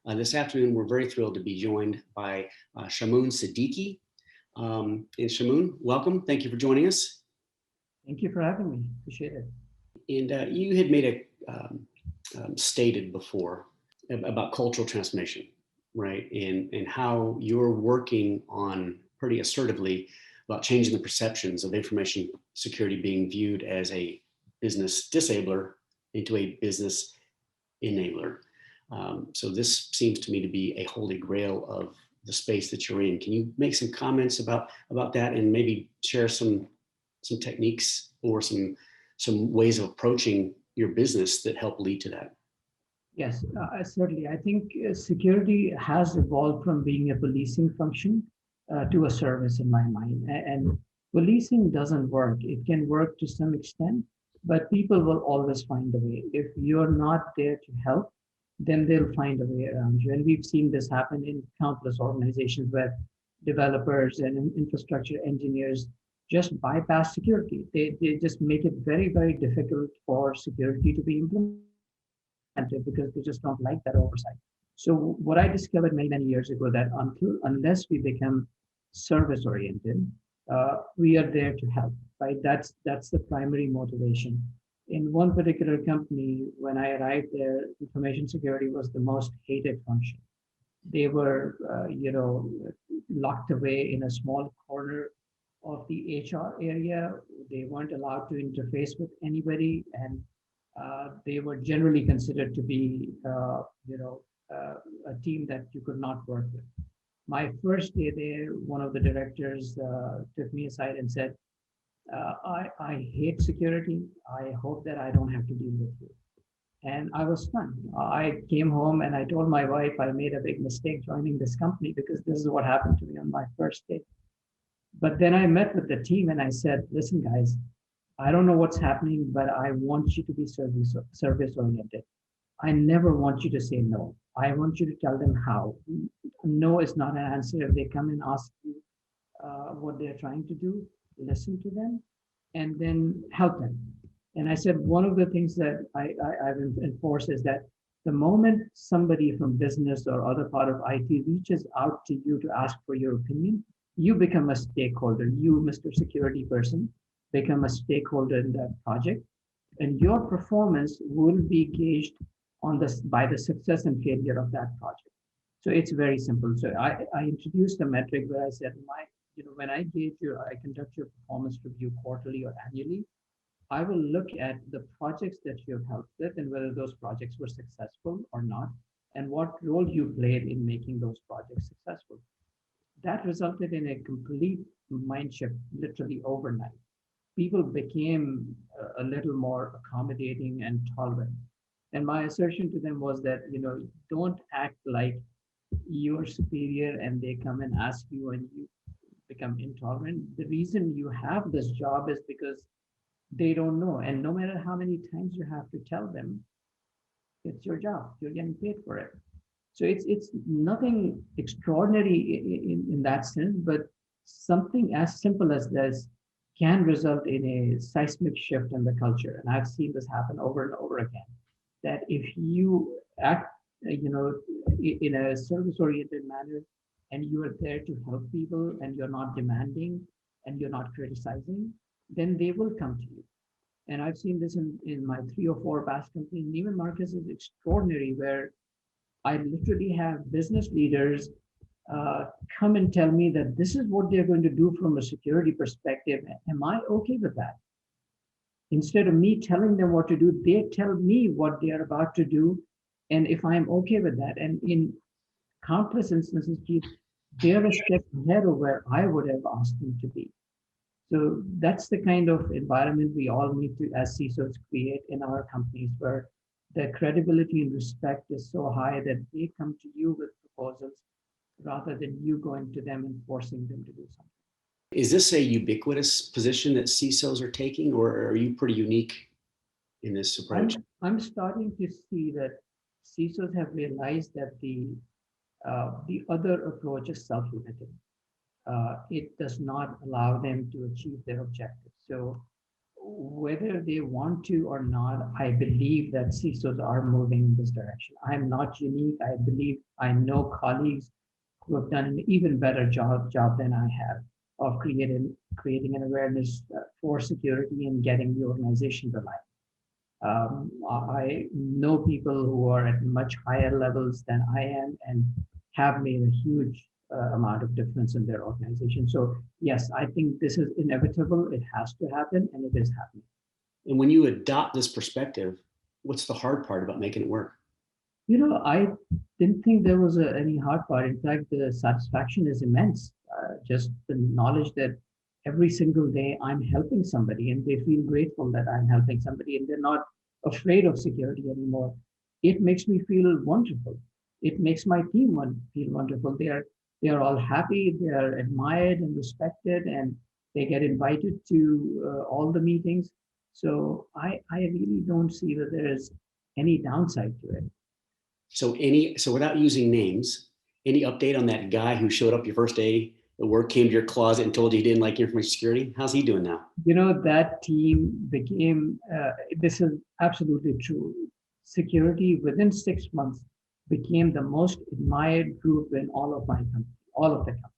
This afternoon, we're very thrilled to be joined by Shamoun Siddiqui. And Shamoun, welcome. Thank you for joining us. Thank you for having me. Appreciate it. And you had made stated before about cultural transformation, right? And how you're working on pretty assertively about changing the perceptions of information security being viewed as a business disabler into a business enabler. So this seems to me to be a holy grail of the space that you're in. Can you make some comments about that and maybe share some techniques or some ways of approaching your business that help lead to that? Yes, certainly. I think security has evolved from being a policing function to a service in my mind. And policing doesn't work. It can work to some extent, but people will always find a way. If you're not there to help, then they'll find a way around you. And we've seen this happen in countless organizations where developers and infrastructure engineers just bypass security. They just make it very, very difficult for security to be implemented because they just don't like that oversight. So what I discovered many, many years ago that unless we become service oriented, we are there to help, right? That's the primary motivation. In one particular company, when I arrived there, information security was the most hated function. They were, locked away in a small corner of the HR area. They weren't allowed to interface with anybody, and they were generally considered to be, a team that you could not work with. My first day there, one of the directors took me aside and said, I hate security. I hope that I don't have to deal with you. And I was stunned. I came home and I told my wife I made a big mistake joining this company because this is what happened to me on my first day. But then I met with the team and I said, listen, guys, I don't know what's happening, but I want you to be service oriented. I never want you to say no. I want you to tell them how. No is not an answer. If they come and ask you what they're trying to do, listen to them and then help them. And I said, one of the things that I've enforced is that the moment somebody from business or other part of IT reaches out to you to ask for your opinion, you become a stakeholder. You, Mr. Security person, become a stakeholder in that project, and your performance will be gauged on this by the success and failure of that project. So it's very simple. So I introduced a metric where I said, when I gauge I conduct your performance review quarterly or annually, I will look at the projects that you have helped with and whether those projects were successful or not, and what role you played in making those projects successful. That resulted in a complete mind shift literally overnight. People became a little more accommodating and tolerant. And my assertion to them was that, don't act like you're superior and they come and ask you and you become intolerant. The reason you have this job is because they don't know. And no matter how many times you have to tell them, it's your job. You're getting paid for it. So it's nothing extraordinary in that sense, but something as simple as this can result in a seismic shift in the culture. And I've seen this happen over and over again. That if you act, in a service-oriented manner, and you are there to help people, and you're not demanding, and you're not criticizing, then they will come to you. And I've seen this in my 3 or 4 past companies. Neiman Marcus is extraordinary, where I literally have business leaders come and tell me that this is what they're going to do from a security perspective. Am I okay with that? Instead of me telling them what to do, they tell me what they are about to do, and if I'm okay with that. And in countless instances, they're a step ahead of where I would have asked them to be. So that's the kind of environment we all need to, as CISOs, create in our companies, where the credibility and respect is so high that they come to you with proposals rather than you going to them and forcing them to do something. Is this a ubiquitous position that CISOs are taking, or are you pretty unique in this approach? I'm starting to see that CISOs have realized that the other approach is self-limiting. It does not allow them to achieve their objectives. So whether they want to or not, I believe that CISOs are moving in this direction. I'm not unique. I believe I know colleagues who have done an even better job than I have of creating an awareness for security and getting the organization to life. I know people who are at much higher levels than I am and have made a huge amount of difference in their organization. So yes, I think this is inevitable. It has to happen, and it is happening. And when you adopt this perspective, what's the hard part about making it work? I didn't think there was any hard part. In fact, the satisfaction is immense. Just the knowledge that every single day I'm helping somebody and they feel grateful that I'm helping somebody and they're not afraid of security anymore. It makes me feel wonderful. It makes my team feel wonderful. They are all happy. They are admired and respected, and they get invited to all the meetings. So I really don't see that there is any downside to it. So without using names, any update on that guy who showed up your first day at work, came to your closet and told you he didn't like information security? How's he doing now? That team became, this is absolutely true. Security within 6 months became the most admired group in all of my company, all of the company.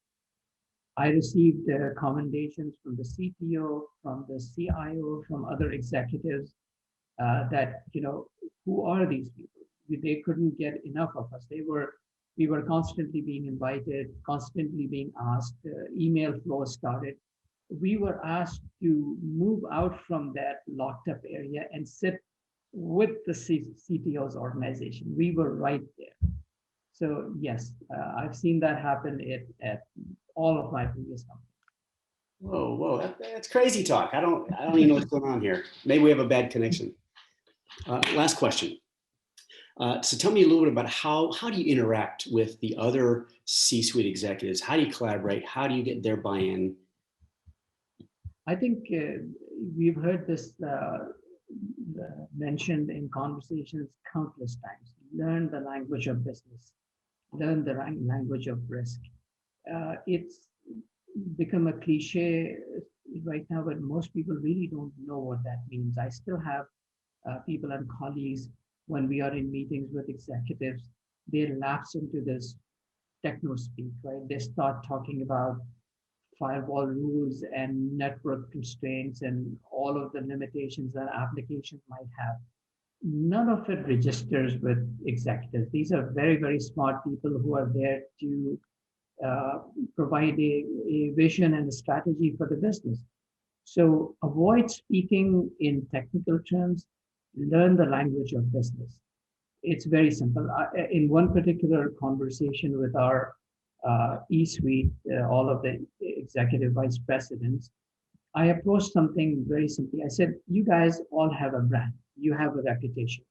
I received commendations from the CTO, from the CIO, from other executives that, who are these people? They couldn't get enough of us. We were constantly being invited, constantly being asked, email flow started. We were asked to move out from that locked up area and sit with the CTO's organization. We were right there. So yes, I've seen that happen at all of my previous companies. Whoa, that's crazy talk. I don't even know what's going on here. Maybe we have a bad connection. Last question. So tell me a little bit about how do you interact with the other C-suite executives? How do you collaborate? How do you get their buy-in? I think we've heard this mentioned in conversations countless times. Learn the language of business. Learn the language of risk. It's become a cliche right now, but most people really don't know what that means. I still have people and colleagues, when we are in meetings with executives, they lapse into this techno speak, right? They start talking about firewall rules and network constraints and all of the limitations that applications might have. None of it registers with executives. These are very, very smart people who are there to provide a vision and a strategy for the business. So avoid speaking in technical terms, learn the language of business. It's very simple. In one particular conversation with our E-suite, all of the executive vice presidents, I approached something very simply. I said, you guys all have a brand. You have a reputation.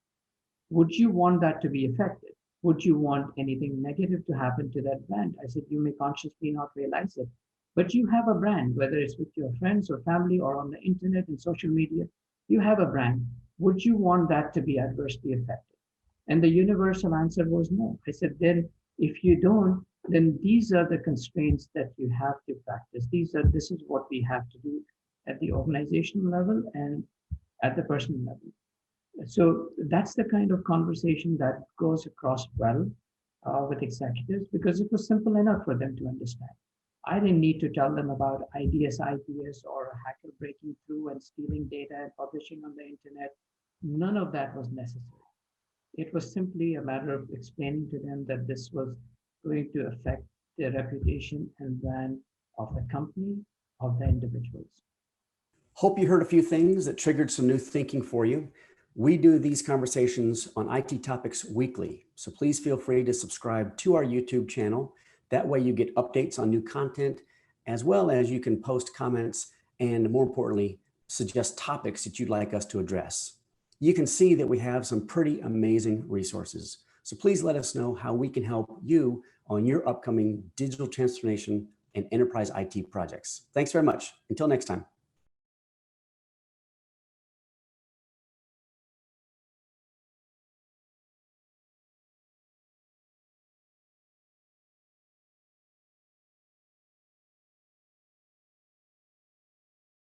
Would you want that to be affected? Would you want anything negative to happen to that brand? I said, you may consciously not realize it, but you have a brand, whether it's with your friends or family or on the internet and social media, you have a brand. Would you want that to be adversely affected? And the universal answer was no. I said, then if you don't, then these are the constraints that you have to practice. This is what we have to do at the organizational level and at the personal level. So that's the kind of conversation that goes across well with executives, because it was simple enough for them to understand. I didn't need to tell them about IDS, IPS, or a hacker breaking through and stealing data and publishing on the internet. None of that was necessary. It was simply a matter of explaining to them that this was going to affect their reputation and brand of the company, of the individuals. Hope you heard a few things that triggered some new thinking for you. We do these conversations on IT topics weekly, so please feel free to subscribe to our YouTube channel. That way you get updates on new content, as well as you can post comments and, more importantly, suggest topics that you'd like us to address. You can see that we have some pretty amazing resources. So please let us know how we can help you on your upcoming digital transformation and enterprise IT projects. Thanks very much. Until next time.